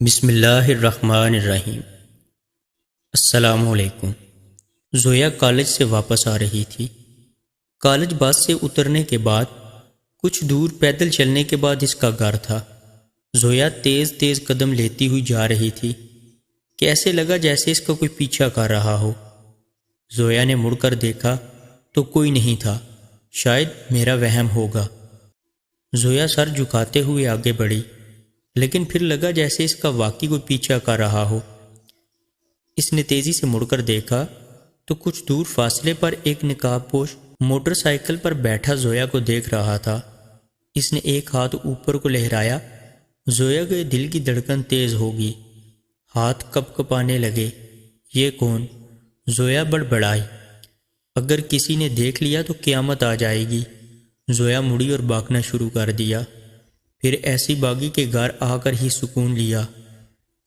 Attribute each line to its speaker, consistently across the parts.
Speaker 1: بسم اللہ الرحمن الرحیم۔ السلام علیکم۔ زویا کالج سے واپس آ رہی تھی۔ کالج بس سے اترنے کے بعد کچھ دور پیدل چلنے کے بعد اس کا گھر تھا۔ زویا تیز تیز قدم لیتی ہوئی جا رہی تھی کہ ایسے لگا جیسے اس کا کوئی پیچھا کر رہا ہو۔ زویا نے مڑ کر دیکھا تو کوئی نہیں تھا۔ شاید میرا وہم ہوگا۔ زویا سر جھکاتے ہوئے آگے بڑھی، لیکن پھر لگا جیسے اس کا واقعی کوئی پیچھا کر رہا ہو۔ اس نے تیزی سے مڑ کر دیکھا تو کچھ دور فاصلے پر ایک نقاب پوش موٹر سائیکل پر بیٹھا زویا کو دیکھ رہا تھا۔ اس نے ایک ہاتھ اوپر کو لہرایا۔ زویا کے دل کی دھڑکن تیز ہوگی، ہاتھ کپ کپانے لگے۔ یہ کون؟ زویا بڑبڑائی۔ اگر کسی نے دیکھ لیا تو قیامت آ جائے گی۔ زویا مڑی اور بھاگنا شروع کر دیا۔ پھر ایسی باغی کے گھر آ کر ہی سکون لیا۔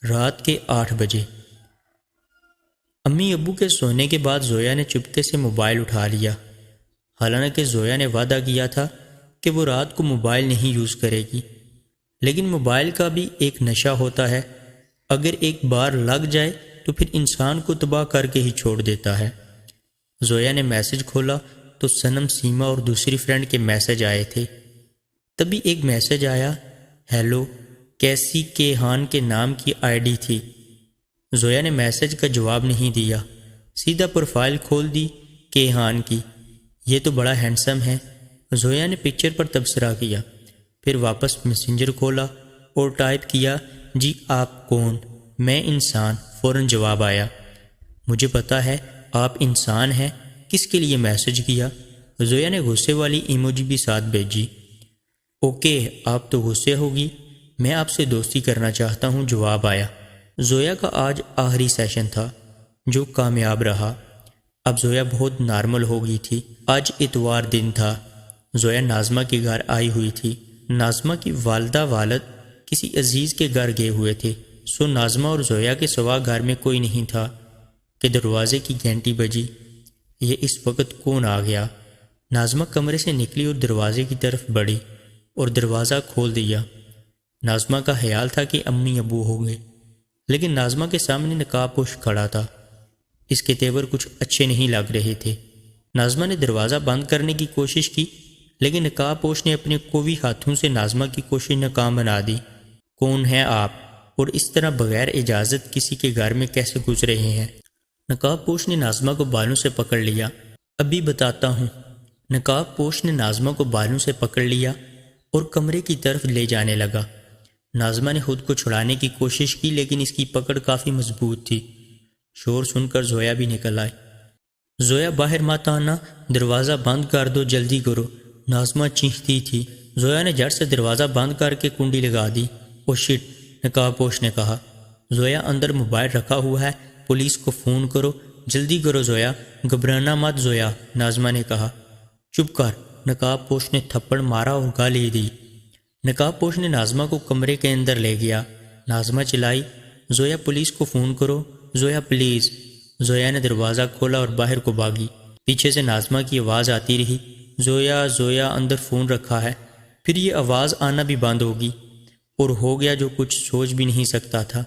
Speaker 1: رات کے 8 بجے۔ امی ابو کے سونے کے بعد زویا نے چپکے سے موبائل اٹھا لیا۔ حالانکہ زویا نے وعدہ کیا تھا کہ وہ رات کو موبائل نہیں یوز کرے گی، لیکن موبائل کا بھی ایک نشہ ہوتا ہے۔ اگر ایک بار لگ جائے تو پھر انسان کو تباہ کر کے ہی چھوڑ دیتا ہے۔ زویا نے میسج کھولا تو صنم، سیما اور دوسری فرینڈ کے میسج آئے تھے۔ تبھی ایک میسج آیا، ہیلو کیسی کیہان کے نام کی آئی ڈی تھی۔ زویا نے میسج کا جواب نہیں دیا، سیدھا پروفائل کھول دی کیہان کی۔ یہ تو بڑا ہینڈسم ہے۔ زویا نے پکچر پر تبصرہ کیا، پھر واپس میسنجر کھولا اور ٹائپ کیا، جی آپ کون؟ میں انسان۔ فوراً جواب آیا، مجھے پتا ہے آپ انسان ہیں، کس کے لیے میسج کیا؟ زویا نے غصے والی ایموجی بھی ساتھ بھیجی۔ اوکے آپ تو غصے ہوگی، میں آپ سے دوستی کرنا چاہتا ہوں، جواب آیا۔ زویا کا آج آخری سیشن تھا جو کامیاب رہا۔ اب زویا بہت نارمل ہو گئی تھی۔ آج اتوار دن تھا۔ زویا ناظمہ کے گھر آئی ہوئی تھی۔ ناظمہ کی والدہ والد کسی عزیز کے گھر گئے ہوئے تھے، سو ناظمہ اور زویا کے سوا گھر میں کوئی نہیں تھا کہ دروازے کی گھنٹی بجی۔ یہ اس وقت کون آ گیا؟ ناظمہ کمرے سے نکلی اور دروازے کی طرف بڑھی اور دروازہ کھول دیا۔ ناظمہ کا خیال تھا کہ امی ابو ہوں گے، لیکن ناظمہ کے سامنے نقاب پوش کھڑا تھا۔ اس کے تیور کچھ اچھے نہیں لگ رہے تھے۔ ناظمہ نے دروازہ بند کرنے کی کوشش کی، لیکن نقاب پوش نے اپنے قوی ہاتھوں سے ناظمہ کی کوشش ناکام بنا دی۔ کون ہیں آپ؟ اور اس طرح بغیر اجازت کسی کے گھر میں کیسے گھس رہے ہیں؟ نقاب پوش نے ناظمہ کو بالوں سے پکڑ لیا۔ ابھی بتاتا ہوں۔ نقاب پوش نے ناظمہ کو بالوں سے پکڑ لیا اور کمرے کی طرف لے جانے لگا۔ ناظمہ نے خود کو چھڑانے کی کوشش کی، لیکن اس کی پکڑ کافی مضبوط تھی۔ شور سن کر زویا بھی نکل آئی۔ زویا باہر مت آنا، دروازہ بند کر دو، جلدی کرو، ناظمہ چیختی تھی۔ زویا نے جھٹ سے دروازہ بند کر کے کنڈی لگا دی۔ او شٹ، نقاب پوش نے کہا۔ زویا اندر موبائل رکھا ہوا ہے، پولیس کو فون کرو، جلدی کرو زویا، گھبرانا مت زویا، ناظمہ نے کہا۔ چپ کر، نقاب پوش نے تھپڑ مارا اور گالی دی۔ نقاب پوش نے ناظمہ کو کمرے کے اندر لے گیا۔ ناظمہ چلائی، زویا پولیس کو فون کرو، زویا پلیز۔ زویا نے دروازہ کھولا اور باہر کو بھاگی۔ پیچھے سے ناظمہ کی آواز آتی رہی، زویا زویا اندر فون رکھا ہے۔ پھر یہ آواز آنا بھی بند ہوگی، اور ہو گیا جو کچھ سوچ بھی نہیں سکتا تھا۔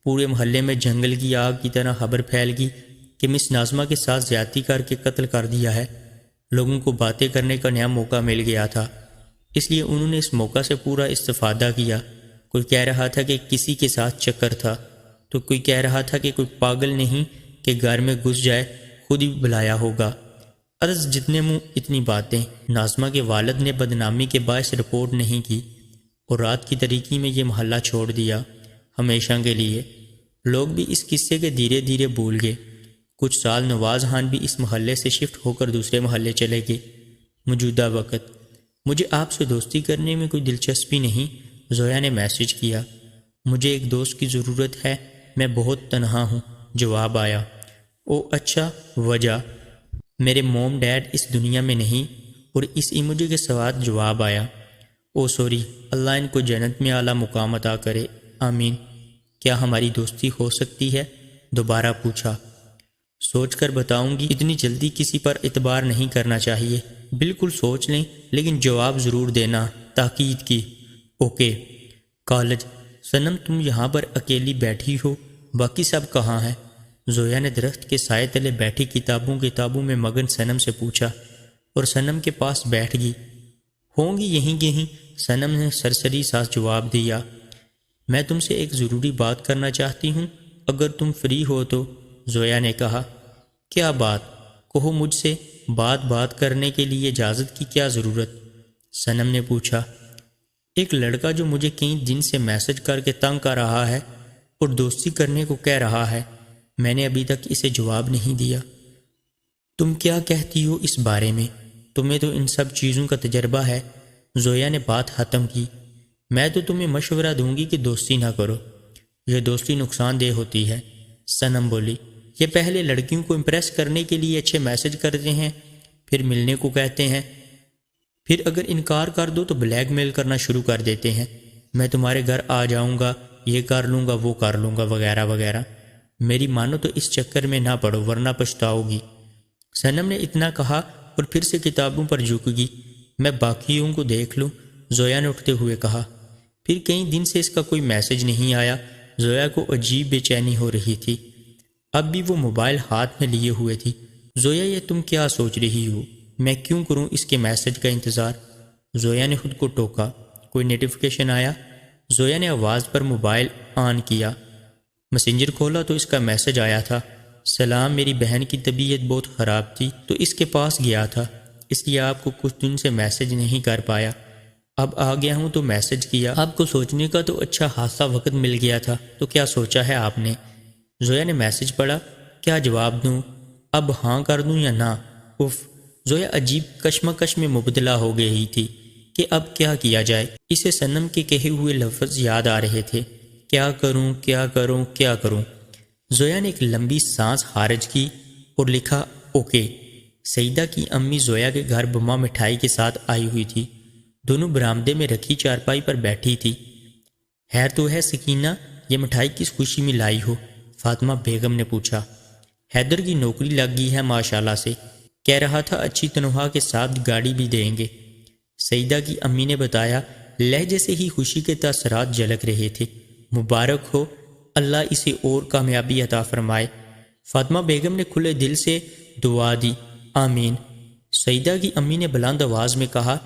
Speaker 1: پورے محلے میں جنگل کی آگ کی طرح خبر پھیل گئی کہ مس ناظمہ کے ساتھ زیادتی کر کے قتل کر دیا ہے۔ لوگوں کو باتیں کرنے کا نیا موقع مل گیا تھا، اس لیے انہوں نے اس موقع سے پورا استفادہ کیا۔ کوئی کہہ رہا تھا کہ کسی کے ساتھ چکر تھا، تو کوئی کہہ رہا تھا کہ کوئی پاگل نہیں کہ گھر میں گھس جائے، خود ہی بلایا ہوگا۔ عرض جتنے منہ اتنی باتیں۔ ناظمہ کے والد نے بدنامی کے باعث رپورٹ نہیں کی اور رات کی تاریکی میں یہ محلہ چھوڑ دیا، ہمیشہ کے لیے۔ لوگ بھی اس قصے کے دھیرے دھیرے بھول گئے۔ کچھ سال نواز خان بھی اس محلے سے شفٹ ہو کر دوسرے محلے چلے گئے۔ موجودہ وقت۔ مجھے آپ سے دوستی کرنے میں کوئی دلچسپی نہیں، زویا نے میسج کیا۔ مجھے ایک دوست کی ضرورت ہے، میں بہت تنہا ہوں، جواب آیا۔ او اچھا، وجہ؟ میرے موم ڈیڈ اس دنیا میں نہیں، اور اس ایموجی کے ساتھ جواب آیا۔ او سوری، اللہ ان کو جنت میں اعلیٰ مقام عطا کرے، آمین۔ کیا ہماری دوستی ہو سکتی ہے؟ دوبارہ پوچھا۔ سوچ کر بتاؤں گی، اتنی جلدی کسی پر اعتبار نہیں کرنا چاہیے۔ بالکل سوچ لیں، لیکن جواب ضرور دینا، تاکید کی۔ اوکے۔ کالج۔ صنم تم یہاں پر اکیلی بیٹھی ہو، باقی سب کہاں ہیں؟ زویا نے درخت کے سائے تلے بیٹھی کتابوں میں مگن صنم سے پوچھا، اور صنم کے پاس بیٹھ گئی۔ ہوں گی یہیں کہیں، صنم نے سرسری سا جواب دیا۔ میں تم سے ایک ضروری بات کرنا چاہتی ہوں، اگر تم فری ہو تو، زویا نے کہا۔ کیا بات؟ کہو مجھ سے، بات کرنے کے لیے اجازت کی کیا ضرورت؟ صنم نے پوچھا۔ ایک لڑکا جو مجھے کئی دن سے میسج کر کے تنگ کر رہا ہے اور دوستی کرنے کو کہہ رہا ہے، میں نے ابھی تک اسے جواب نہیں دیا۔ تم کیا کہتی ہو اس بارے میں؟ تمہیں تو ان سب چیزوں کا تجربہ ہے۔ زویا نے بات ختم کی۔ میں تو تمہیں مشورہ دوں گی کہ دوستی نہ کرو، یہ دوستی نقصان دہ ہوتی ہے، صنم بولی۔ یہ پہلے لڑکیوں کو امپریس کرنے کے لیے اچھے میسج کرتے ہیں، پھر ملنے کو کہتے ہیں، پھر اگر انکار کر دو تو بلیک میل کرنا شروع کر دیتے ہیں، میں تمہارے گھر آ جاؤں گا، یہ کر لوں گا، وہ کر لوں گا، وغیرہ وغیرہ۔ میری مانو تو اس چکر میں نہ پڑو ورنہ پچھتاؤ گی۔ صنم نے اتنا کہا اور پھر سے کتابوں پر جھک گئی۔ میں باقیوں کو دیکھ لوں، زویا نے اٹھتے ہوئے کہا۔ پھر کئی دن سے اس کا کوئی میسج نہیں آیا۔ زویا کو عجیب بے چینی ہو رہی تھی۔ اب بھی وہ موبائل ہاتھ میں لیے ہوئے تھی۔ زویا یہ تم کیا سوچ رہی ہو؟ میں کیوں کروں اس کے میسج کا انتظار؟ زویا نے خود کو ٹوکا۔ کوئی نوٹیفیکیشن آیا؟ زویا نے آواز پر موبائل آن کیا۔ میسنجر کھولا تو اس کا میسج آیا تھا۔ سلام، میری بہن کی طبیعت بہت خراب تھی تو اس کے پاس گیا تھا، اس لیے آپ کو کچھ دن سے میسج نہیں کر پایا۔ اب آ گیا ہوں تو میسج کیا۔ آپ کو سوچنے کا تو اچھا خاصا وقت مل گیا تھا، تو کیا سوچا ہے آپ نے؟ زویا نے میسج پڑھا۔ کیا جواب دوں؟ اب ہاں کر دوں یا نہ؟ اف! زویا عجیب کشمکش میں مبتلا ہو گئی تھی کہ اب کیا کیا جائے۔ اسے صنم کے کہے ہوئے لفظ یاد آ رہے تھے، کیا کروں کیا کروں کیا کروں۔ زویا نے ایک لمبی سانس خارج کی اور لکھا اوکے۔ سعیدہ کی امی زویا کے گھر بما مٹھائی کے ساتھ آئی ہوئی تھی۔ دونوں برآمدے میں رکھی چارپائی پر بیٹھی تھی۔ خیر تو ہے سکینہ، یہ مٹھائی کس خوشی میں لائی ہو؟ فاطمہ بیگم نے پوچھا۔ حیدر کی نوکری لگ گئی ہے ماشاءاللہ سے، کہہ رہا تھا اچھی تنخواہ کے ساتھ گاڑی بھی دیں گے، سعیدہ کی امی نے بتایا۔ لہجے سے ہی خوشی کے تاثرات جھلک رہے تھے۔ مبارک ہو، اللہ اسے اور کامیابی عطا فرمائے۔ فاطمہ بیگم نے کھلے دل سے دعا دی، آمین۔ سعیدہ کی امی نے بلند آواز میں کہا،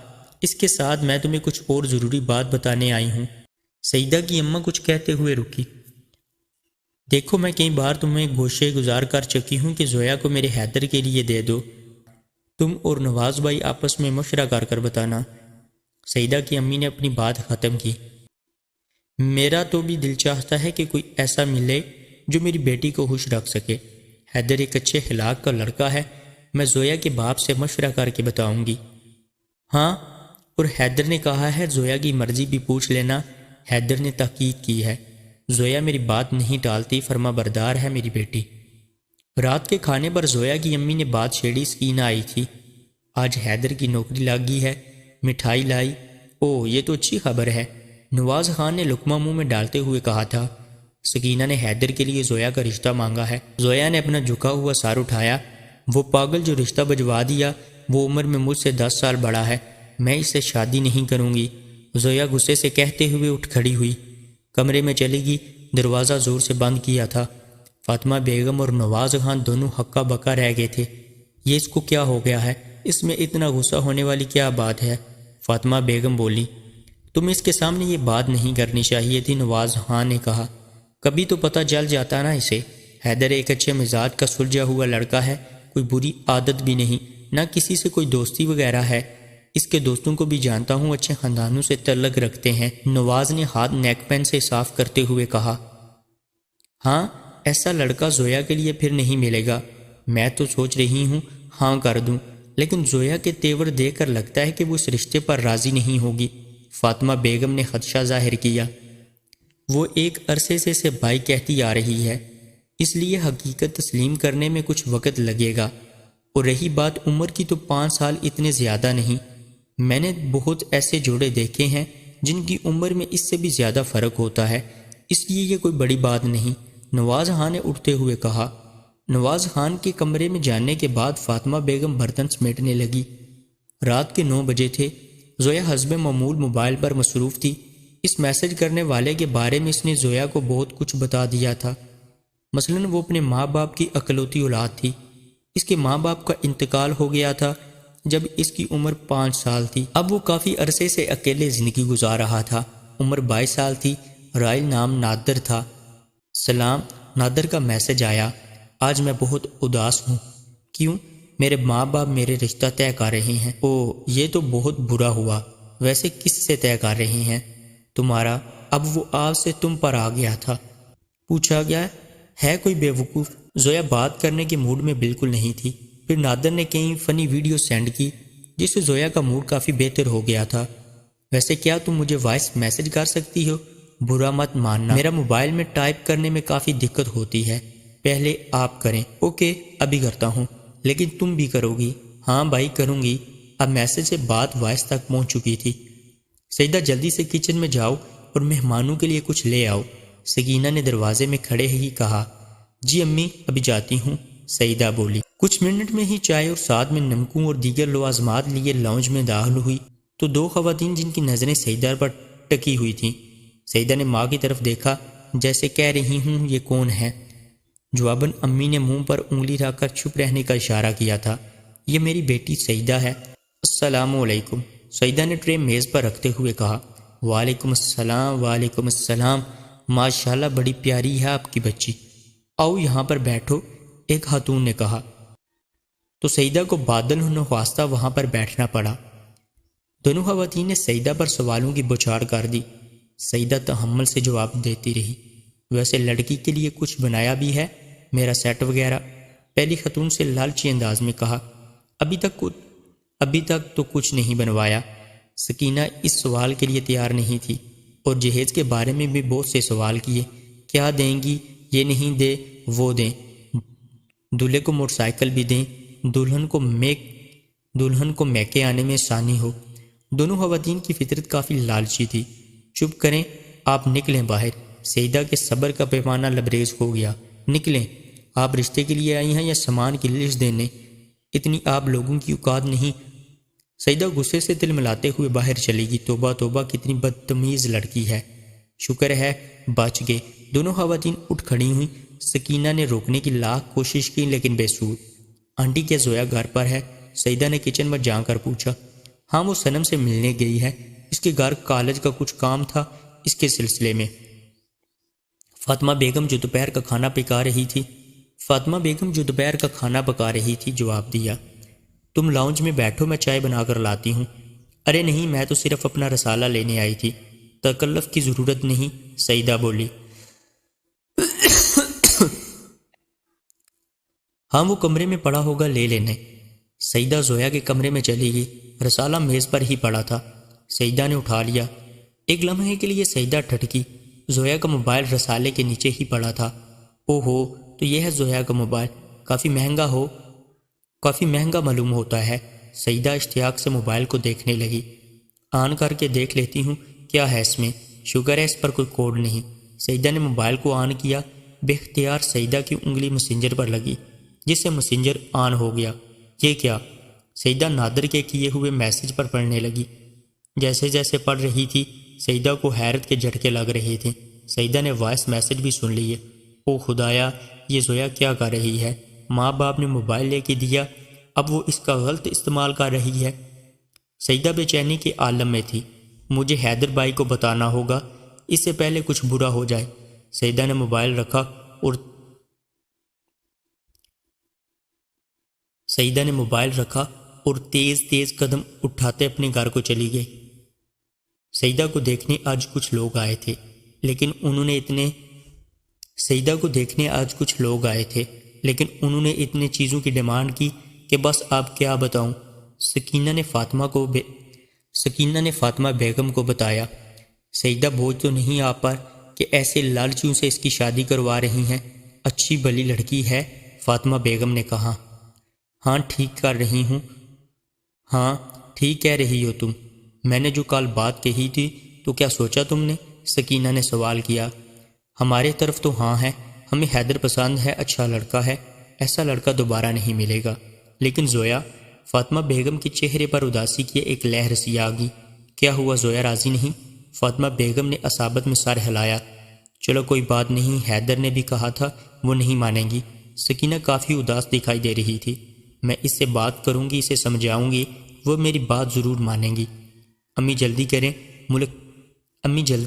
Speaker 1: اس کے ساتھ میں تمہیں کچھ اور ضروری بات بتانے آئی ہوں۔ سعیدہ کی اماں کچھ کہتے ہوئے رکی۔ دیکھو میں کئی بار تمہیں گوشے گزار کر چکی ہوں کہ زویا کو میرے حیدر کے لیے دے دو، تم اور نواز بھائی آپس میں مشورہ کر بتانا۔ سعیدہ کی امی نے اپنی بات ختم کی۔ میرا تو بھی دل چاہتا ہے کہ کوئی ایسا ملے جو میری بیٹی کو خوش رکھ سکے۔ حیدر ایک اچھے اخلاق کا لڑکا ہے، میں زویا کے باپ سے مشورہ کر کے بتاؤں گی۔ ہاں، اور حیدر نے کہا ہے زویا کی مرضی بھی پوچھ لینا، حیدر نے تحقیق کی ہے۔ زویا میری بات نہیں ٹالتی، فرما بردار ہے میری بیٹی۔ رات کے کھانے پر زویا کی امی نے بات چھیڑی، سکینہ آئی تھی۔ آج حیدر کی نوکری لگ گئی ہے، مٹھائی لائی۔ اوہ، یہ تو اچھی خبر ہے، نواز خان نے لقمہ منہ میں ڈالتے ہوئے کہا تھا۔ سکینہ نے حیدر کے لیے زویا کا رشتہ مانگا ہے۔ زویا نے اپنا جھکا ہوا سر اٹھایا۔ وہ پاگل جو رشتہ بجوا دیا، وہ عمر میں مجھ سے 10 سال بڑا ہے، میں اس سے شادی نہیں کروں گی۔ زویا غصے سے کہتے ہوئے اٹھ کھڑی ہوئی، کمرے میں چلی گئی، دروازہ زور سے بند کیا تھا۔ فاطمہ بیگم اور نواز خان دونوں ہکا بکا رہ گئے تھے۔ یہ اس کو کیا ہو گیا ہے؟ اس میں اتنا غصہ ہونے والی کیا بات ہے؟ فاطمہ بیگم بولی۔ تم اس کے سامنے یہ بات نہیں کرنی چاہیے تھی، نواز خان نے کہا۔ کبھی تو پتہ چل جاتا نا اسے۔ حیدر ایک اچھے مزاج کا سلجھا ہوا لڑکا ہے، کوئی بری عادت بھی نہیں، نہ کسی سے کوئی دوستی وغیرہ ہے۔ اس کے دوستوں کو بھی جانتا ہوں، اچھے خاندانوں سے تعلق رکھتے ہیں۔ نواز نے ہاتھ نیک پین سے صاف کرتے ہوئے کہا۔ ہاں، ایسا لڑکا زویا کے لیے پھر نہیں ملے گا۔ میں تو سوچ رہی ہوں ہاں کر دوں، لیکن زویا کے تیور دیکھ کر لگتا ہے کہ وہ اس رشتے پر راضی نہیں ہوگی۔ فاطمہ بیگم نے خدشہ ظاہر کیا۔ وہ ایک عرصے سے اسے بھائی کہتی آ رہی ہے، اس لیے حقیقت تسلیم کرنے میں کچھ وقت لگے گا۔ اور رہی بات عمر کی، تو 5 سال اتنے زیادہ نہیں۔ میں نے بہت ایسے جوڑے دیکھے ہیں جن کی عمر میں اس سے بھی زیادہ فرق ہوتا ہے، اس لیے یہ کوئی بڑی بات نہیں، نواز خان نے اٹھتے ہوئے کہا۔ نواز خان کے کمرے میں جانے کے بعد فاطمہ بیگم برتن سمیٹنے لگی۔ رات کے 9 بجے تھے۔ زویا حسب معمول موبائل پر مصروف تھی۔ اس میسج کرنے والے کے بارے میں اس نے زویا کو بہت کچھ بتا دیا تھا۔ مثلاً وہ اپنے ماں باپ کی اکلوتی اولاد تھی۔ اس کے ماں باپ کا انتقال ہو گیا تھا جب اس کی عمر 5 سال تھی۔ اب وہ کافی عرصے سے اکیلے زندگی گزار رہا تھا۔ عمر 22 سال تھی۔ رائل نام نادر تھا۔ سلام، نادر کا میسج آیا، آج میں بہت اداس ہوں۔ کیوں؟ میرے ماں باپ میرے رشتہ طے کر رہے ہیں۔ او، یہ تو بہت برا ہوا۔ ویسے کس سے طے کر رہے ہیں؟ تمہارا۔ اب وہ آپ سے تم پر آ گیا تھا۔ پوچھا گیا ہے کوئی بیوقوف؟ زویا بات کرنے کے موڈ میں بالکل نہیں تھی۔ پھر نادر نے کئی فنی ویڈیو سینڈ کی جس سے زویا کا موڈ کافی بہتر ہو گیا تھا۔ ویسے کیا تم مجھے وائس میسج کر سکتی ہو؟ برا مت ماننا، میرا موبائل میں ٹائپ کرنے میں کافی دقت ہوتی ہے۔ پہلے آپ کریں۔ اوکے، ابھی کرتا ہوں۔ لیکن تم بھی کرو گی؟ ہاں بھائی کروں گی۔ اب میسج سے بات وائس تک پہنچ چکی تھی۔ سیدہ جلدی سے کچن میں جاؤ اور مہمانوں کے لیے کچھ لے آؤ، سکینہ نے دروازے میں کھڑے ہی کہا۔ جی امی، ابھی جاتی ہوں، سیدہ بولی۔ کچھ منٹ میں ہی چائے اور ساتھ میں نمکوں اور دیگر لوازمات لیے لاؤنج میں داخل ہوئی تو دو خواتین جن کی نظریں سیدہ پر ٹکی ہوئی تھیں۔ سیدہ نے ماں کی طرف دیکھا جیسے کہہ رہی ہوں یہ کون ہے؟ جواباً امی نے منہ پر انگلی رکھ کر چپ رہنے کا اشارہ کیا تھا۔ یہ میری بیٹی سیدہ ہے۔ السلام علیکم، سیدہ نے ٹرے میز پر رکھتے ہوئے کہا۔ وعلیکم السلام، وعلیکم السلام، ماشاءاللہ بڑی پیاری ہے آپ کی بچی۔ آؤ یہاں پر بیٹھو، ایک خاتون نے کہا تو سیدہ کو بادل نخواستہ وہاں پر بیٹھنا پڑا۔ دونوں خواتین نے سیدہ پر سوالوں کی بوچھاڑ کر دی۔ سیدہ تحمل سے جواب دیتی رہی۔ ویسے لڑکی کے لیے کچھ بنایا بھی ہے؟ میرا سیٹ وغیرہ؟ پہلی خاتون سے لالچی انداز میں کہا۔ ابھی تک تو کچھ نہیں بنوایا۔ سکینہ اس سوال کے لیے تیار نہیں تھی اور جہیز کے بارے میں بھی بہت سے سوال کیے۔ کیا دیں گی؟ یہ نہیں دے وہ دیں، دولہے کو موٹر سائیکل بھی دیں، دلہن کو میکے آنے میں آسانی ہو۔ دونوں خواتین کی فطرت کافی لالچی تھی۔ چپ کریں، آپ نکلیں باہر۔ سیدہ کے صبر کا پیمانہ لبریز ہو گیا۔ نکلیں، آپ رشتے کے لیے آئی ہیں یا سامان کی لسٹ دینے؟ اتنی آپ لوگوں کی اوقات نہیں۔ سیدہ غصے سے تل ملاتے ہوئے باہر چلی گئی۔ توبہ توبہ، کتنی بدتمیز لڑکی ہے۔ شکر ہے بچ گئے۔ دونوں خواتین اٹھ کھڑی ہوئیں۔ سکینہ نے روکنے کی لاکھ کوشش کی لیکن بے سود۔ آنٹی کیا زویا گھر پر ہے؟ سیدہ نے کچن میں جا کر پوچھا۔ ہاں، وہ صنم سے ملنے گئی ہے، اس کے گھر کالج کا کچھ کام تھا، اس کے سلسلے میں۔ فاطمہ بیگم جو دوپہر کا کھانا پکا رہی تھی جواب دیا۔ تم لاؤنج میں بیٹھو، میں چائے بنا کر لاتی ہوں۔ ارے نہیں، میں تو صرف اپنا رسالہ لینے آئی تھی، تکلف کی ضرورت نہیں، سیدہ بولی۔ ہاں، وہ کمرے میں پڑا ہوگا، لے لینے۔ سیدہ زویا کے کمرے میں چلی گئی۔ رسالہ میز پر ہی پڑا تھا۔ سیدہ نے اٹھا لیا۔ ایک لمحے کے لیے سیدہ ٹھٹکی۔ زویا کا موبائل رسالے کے نیچے ہی پڑا تھا۔ او ہو، تو یہ ہے زویا کا موبائل، کافی مہنگا معلوم ہوتا ہے۔ سیدہ اشتیاق سے موبائل کو دیکھنے لگی۔ آن کر کے دیکھ لیتی ہوں کیا ہے اس میں، شکر ہے اس پر کوئی کوڈ نہیں۔ سیدہ نے موبائل کو آن کیا۔ بے اختیار سیدہ کی انگلی مسنجر پر لگی جس سے مسنجر آن ہو گیا۔ یہ کیا؟ سیدہ نادر کے کیے ہوئے میسج پر پڑھنے لگی۔ جیسے جیسے پڑھ رہی تھی سیدہ کو حیرت کے جھٹکے لگ رہے تھے۔ سیدہ نے وائس میسج بھی سن لیے۔ او خدایا، یہ زویا کیا کر رہی ہے؟ ماں باپ نے موبائل لے کے دیا، اب وہ اس کا غلط استعمال کر رہی ہے۔ سیدہ بے چینی کے عالم میں تھی۔ مجھے حیدر بھائی کو بتانا ہوگا اس سے پہلے کچھ برا ہو جائے۔ سیدہ نے موبائل رکھا اور تیز تیز قدم اٹھاتے اپنے گھر کو چلی گئی۔ سیدہ کو دیکھنے آج کچھ لوگ آئے تھے لیکن انہوں نے اتنے چیزوں کی ڈیمانڈ کی کہ بس آپ کیا بتاؤں۔ سکینہ نے فاطمہ بیگم کو بتایا۔ سیدہ بوجھ تو نہیں آپ پر کہ ایسے لالچیوں سے اس کی شادی کروا رہی ہیں؟ اچھی بلی لڑکی ہے، فاطمہ بیگم نے کہا۔ ہاں ٹھیک کر رہی ہوں۔ ہاں ٹھیک کہہ رہی ہو تم۔ میں نے جو کل بات کہی تھی تو کیا سوچا تم نے؟ سکینہ نے سوال کیا۔ ہمارے طرف تو ہاں ہے، ہمیں حیدر پسند ہے، اچھا لڑکا ہے، ایسا لڑکا دوبارہ نہیں ملے گا۔ لیکن زویا، فاطمہ بیگم کے چہرے پر اداسی کی ایک لہر سی آ گئی۔ کیا ہوا زویا، راضی نہیں؟ فاطمہ بیگم نے عصابت میں سر ہلایا۔ چلو کوئی بات نہیں، حیدر نے بھی کہا تھا وہ نہیں مانیں گی۔ سکینہ کافی اداس دکھائی دے رہی تھی۔ میں اس سے بات کروں گی، اسے سمجھاؤں گی، وہ میری بات ضرور مانیں گی۔ امی جلدی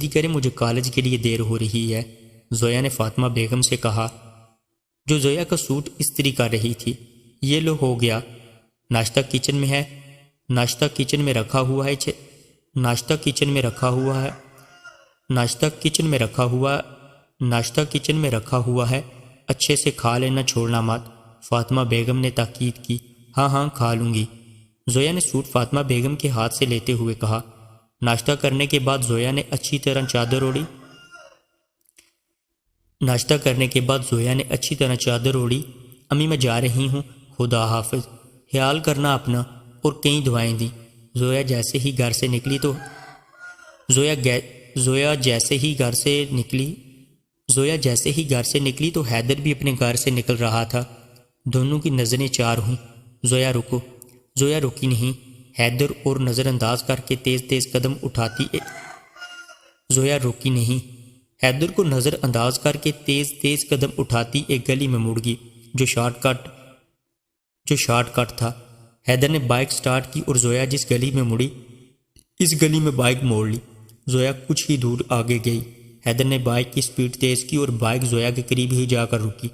Speaker 1: کریں، مجھے کالج کے لیے دیر ہو رہی ہے، زویا نے فاطمہ بیگم سے کہا، جو زویا کا سوٹ استری کر رہی تھی۔ یہ لو ہو گیا، ناشتہ کچن میں ہے، ناشتہ کچن میں رکھا ہوا ہے، ناشتہ کچن میں رکھا ہوا ہے، ناشتہ کچن میں رکھا ہوا، ناشتہ کچن میں رکھا ہوا ہے، اچھے سے کھا لینا، چھوڑنا مت، فاطمہ بیگم نے تاکید کی۔ ہاں ہاں کھا لوں گی، زویا نے سوٹ فاطمہ بیگم کے ہاتھ سے لیتے ہوئے کہا۔ ناشتہ کرنے کے بعد زویا نے اچھی طرح چادر اوڑھی۔ ناشتہ کرنے کے بعد زویا نے اچھی طرح چادر اوڑھی۔ امی میں جا رہی ہوں، خدا حافظ، خیال کرنا اپنا، اور کئی دعائیں دیں۔ زویا جیسے ہی گھر سے نکلی تو حیدر بھی اپنے گھر سے نکل رہا تھا۔ دونوں کی نظریں چار ہوئیں۔ زویا رکو، زویا رکی نہیں، حیدر اور نظر انداز کر کے تیز تیز قدم اٹھاتی زویا رکی نہیں، حیدر کو نظر انداز کر کے تیز تیز قدم اٹھاتی ایک گلی میں مڑ گئی جو شارٹ کٹ تھا۔ حیدر نے بائک سٹارٹ کی اور زویا جس گلی میں مڑی اس گلی میں بائک موڑ لی۔ زویا کچھ ہی دور آگے گئی۔ حیدر نے بائک کی سپیڈ تیز کی اور بائک زویا کے قریب ہی جا کر رکی۔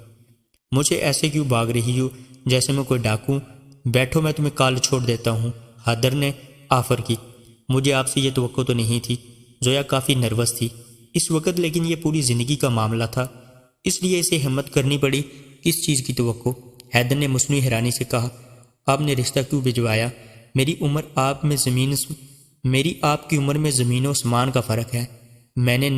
Speaker 1: مجھے ایسے کیوں بھاگ رہی ہو جیسے میں کوئی ڈاکو؟ بیٹھو، میں تمہیں کال چھوڑ دیتا ہوں، حیدر نے آفر کی۔ مجھے آپ سے یہ توقع تو نہیں تھی۔ زویا کافی نروس تھی اس وقت، لیکن یہ پوری زندگی کا معاملہ تھا، اس لیے اسے ہمت کرنی پڑی۔ کس چیز کی توقع؟ حیدر نے مصنوعی حیرانی سے کہا۔ آپ نے رشتہ کیوں بھجوایا؟ میری آپ کی عمر میں زمین و آسمان کا فرق ہے۔ میں نے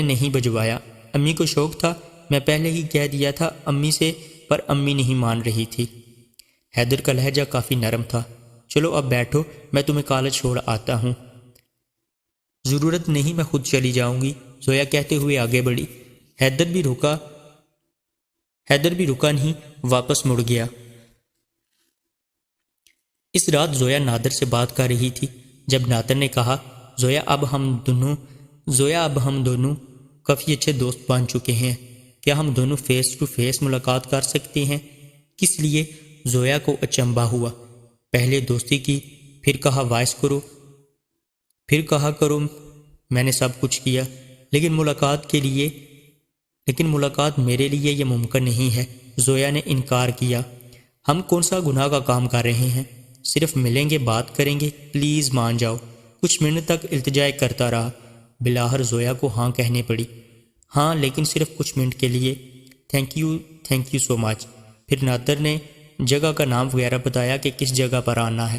Speaker 1: نہیں بھجوایا، امی کو شوق تھا، میں پہلے ہی کہہ دیا تھا امی سے، پر امی نہیں مان رہی تھی۔ حیدر کا لہجہ کافی نرم تھا۔ چلو اب بیٹھو، میں تمہیں کالج چھوڑ آتا ہوں۔ ضرورت نہیں، میں خود چلی جاؤں گی، زویا کہتے ہوئے آگے بڑھی۔ حیدر بھی رکا نہیں، واپس مڑ گیا۔ اس رات زویا نادر سے بات کر رہی تھی۔ جب نادر نے کہا، زویا اب ہم دونوں کافی اچھے دوست بن چکے ہیں، کیا ہم دونوں فیس ٹو فیس ملاقات کر سکتے ہیں؟ کس لیے؟ زویا کو اچنبھا ہوا۔ پہلے دوستی کی، پھر کہا وائس کرو، پھر کہا کرو میں نے سب کچھ کیا، لیکن ملاقات میرے لیے یہ ممکن نہیں ہے۔ زویا نے انکار کیا۔ ہم کون سا گناہ کا کام کر رہے ہیں؟ صرف ملیں گے، بات کریں گے، پلیز مان جاؤ۔ کچھ منٹ تک التجا کرتا رہا۔ بلاخر زویا کو ہاں کہنے پڑی۔ ہاں، لیکن صرف کچھ منٹ کے لیے۔ تھینک یو سو مچ۔ پھر نادر نے جگہ کا نام وغیرہ بتایا کہ کس جگہ پر آنا ہے۔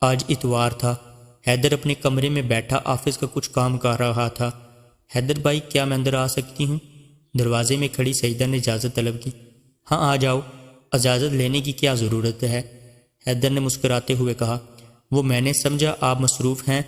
Speaker 1: آج اتوار تھا۔ حیدر اپنے کمرے میں بیٹھا آفس کا کچھ کام کر رہا تھا۔ حیدر بھائی، کیا میں اندر آ سکتی ہوں؟ دروازے میں کھڑی سعیدہ نے اجازت طلب کی۔ ہاں آ جاؤ، اجازت لینے کی کیا ضرورت ہے؟ حیدر نے مسکراتے ہوئے کہا۔ وہ میں نے سمجھا آپ مصروف ہیں،